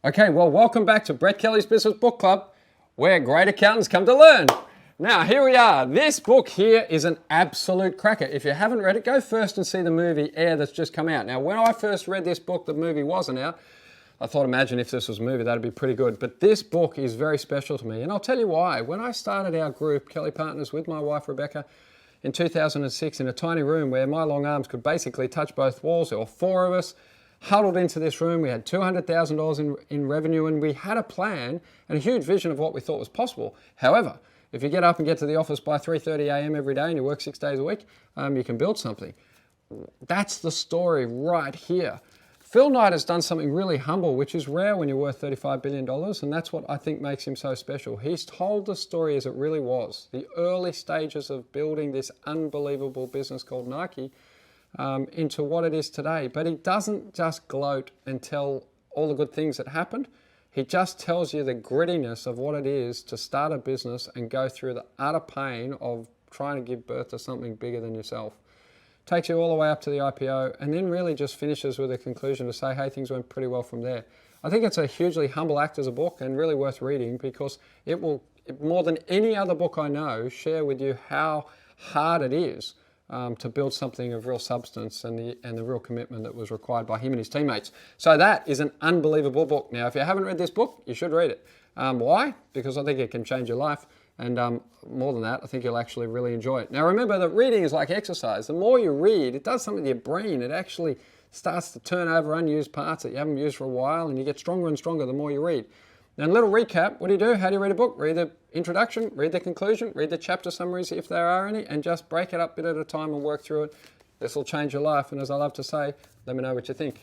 Okay, well, welcome back to Brett Kelly's Business Book Club, where great accountants come to learn. Now, here we are. This book here is an absolute cracker. If you haven't read it, go first and see the movie Air that's just come out. Now, when I first read this book, the movie wasn't out. I thought, imagine if this was a movie, that'd be pretty good. But this book is very special to me, and I'll tell you why. When I started our group, Kelly Partners, with my wife, Rebecca, in 2006, in a tiny room where my long arms could basically touch both walls, there were four of us, huddled into this room. We had $200,000 in revenue, and we had a plan and a huge vision of what we thought was possible. However, if you get up and get to the office by 3:30 a.m. every day and you work 6 days a week, you can build something. That's the story right here. Phil Knight has done something really humble, which is rare when you're worth $35 billion, and that's what I think makes him so special. He's told the story as it really was, the early stages of building this unbelievable business called Nike, into what it is today. But he doesn't just gloat and tell all the good things that happened. He just tells you the grittiness of what it is to start a business and go through the utter pain of trying to give birth to something bigger than yourself. Takes you all the way up to the IPO, and then really just finishes with a conclusion to say, hey, things went pretty well from there. I think it's a hugely humble act as a book and really worth reading, because it will, more than any other book I know, share with you how hard it is to build something of real substance and the real commitment that was required by him and his teammates. So that is an unbelievable book. Now, if you haven't read this book, you should read it. Why? Because I think it can change your life. And more than that, I think you'll actually really enjoy it. Now, remember that reading is like exercise. The more you read, it does something to your brain. It actually starts to turn over unused parts that you haven't used for a while, and you get stronger and stronger the more you read. Now, a little recap. What do? How do you read a book? Read the introduction, read the conclusion, read the chapter summaries if there are any, and just break it up bit at a time and work through it. This will change your life. And as I love to say, let me know what you think.